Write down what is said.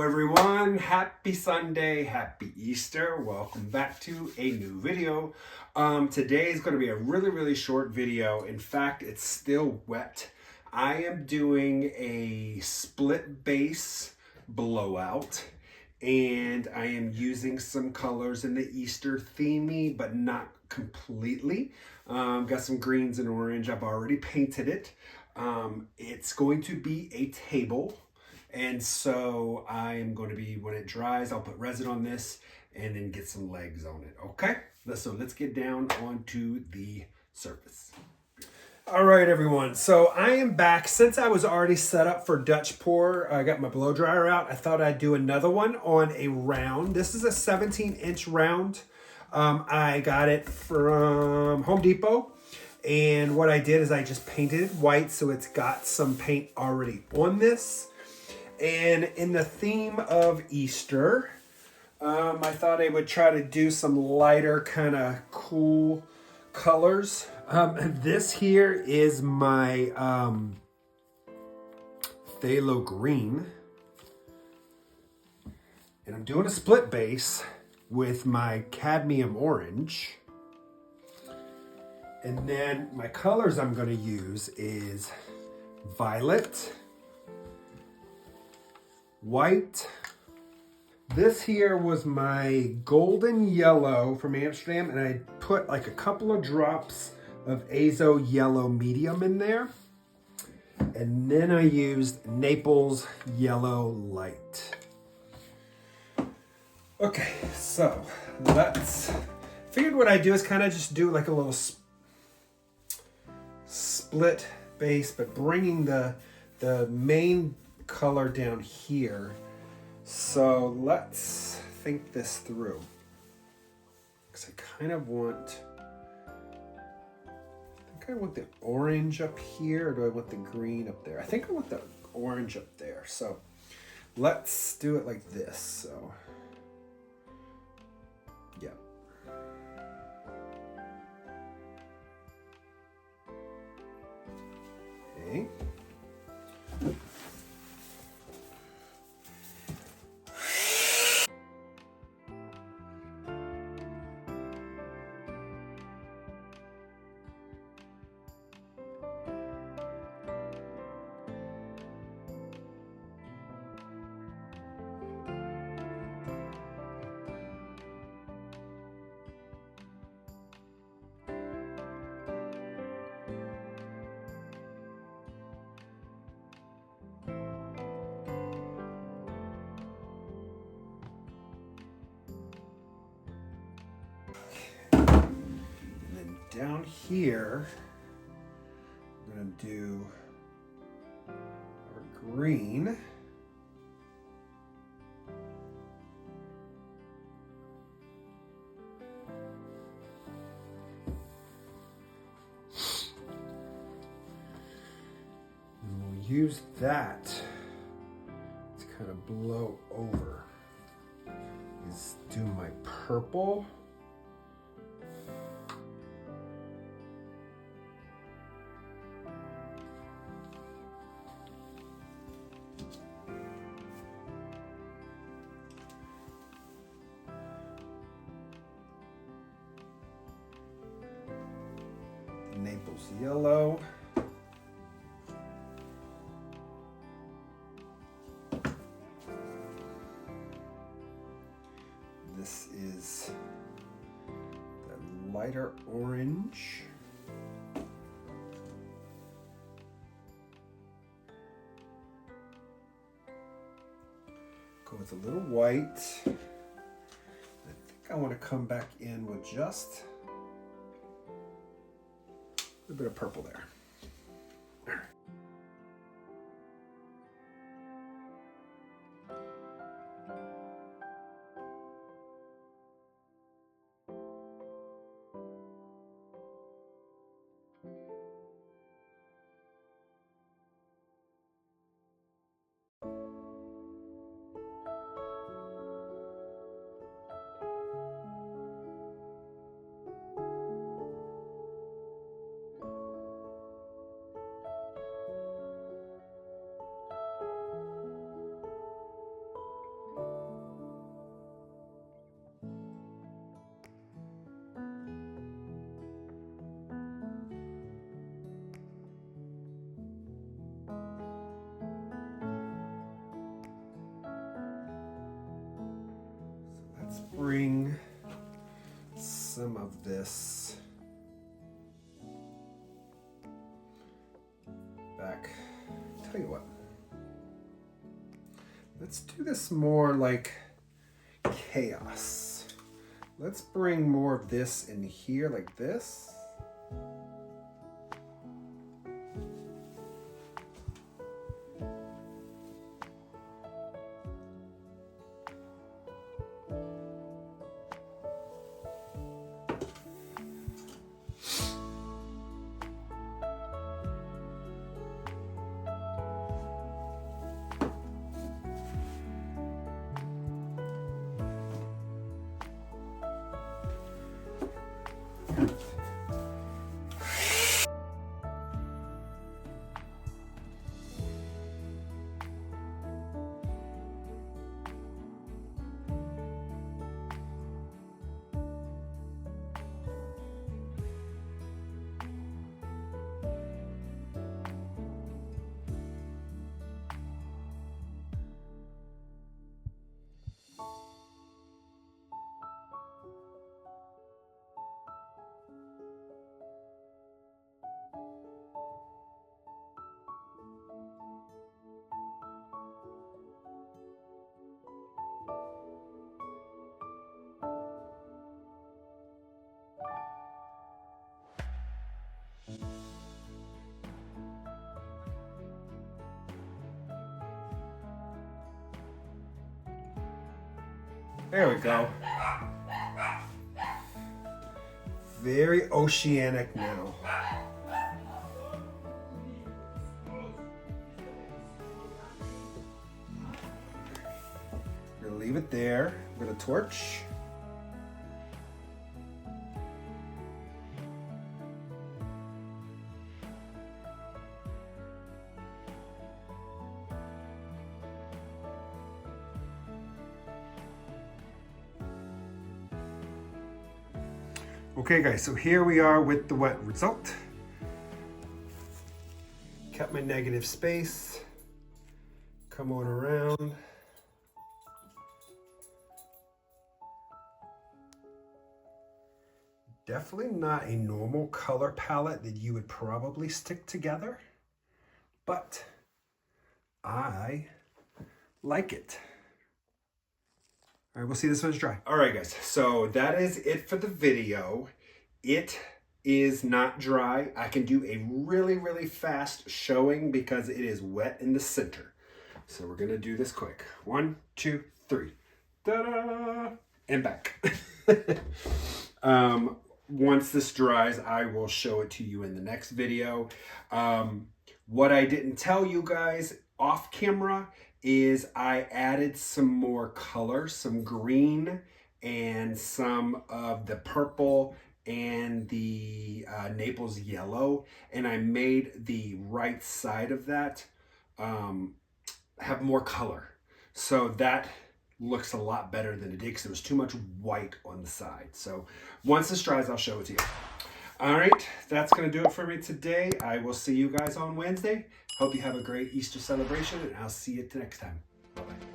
everyone, happy Sunday, happy Easter. Welcome back to a new video. Today is going to be a really short video. In fact, it's still wet. I am doing a split base blowout and I am using some colors in the Easter themey, but not completely. Got some greens and orange. I've already painted it. It's going to be a table. And so I am going to be, when it dries, I'll put resin on this and then get some legs on it, okay? So let's get down onto the surface. All right, everyone. So I am back. Since I was already set up for Dutch pour, I got my blow dryer out. I thought I'd do another one on a round. This is a 17-inch round. I got it from Home Depot. And what I did is I just painted it white, so it's got some paint already on this. And in the theme of Easter, I thought I would try to do some lighter kind of cool colors. This here is my phthalo green. And I'm doing a split base with my cadmium orange. And then my colors I'm going to use is violet, white. This here was my golden yellow from Amsterdam, and I put like a couple of drops of Azo yellow medium in there. And then I used Naples yellow light. Okay, so figured what I do is kind of just do like a little split base, but bringing the main color down here. So let's think this through, because I kind of want, I want the orange up here, or do I want the green up there? I think I want the orange up there. So let's do it like this. So yeah. Okay. Down here, I'm going to do our green. And we'll use that to kind of blow over. Is do my purple. Naples yellow. This is the lighter orange. Go with a little white. I think I want to come back in with just a bit of purple there. bring some of this back. Tell you what, let's do this more like chaos. Let's bring more of this in here like this. There we go. Very oceanic now. We're gonna leave it there. We're gonna torch. Okay guys, so here we are with the wet result. Kept my negative space. Come on around. Definitely not a normal color palette that you would probably stick together, but I like it. All right, we'll see this one's dry. All right, guys, so that is it for the video. It is not dry. I can do a really, really fast showing because it is wet in the center. So we're gonna do this quick. 1, 2, 3. Ta-da! And back. Once this dries, I will show it to you in the next video. What I didn't tell you guys off camera is I added some more color, some green and some of the purple and the Naples yellow, and I made the right side of that have more color. So that looks a lot better than it did because there was too much white on the side. So once this dries, I'll show it to you. All right, that's gonna do it for me today. I will see you guys on Wednesday. Hope you have a great Easter celebration, and I'll see you next time. Bye-bye.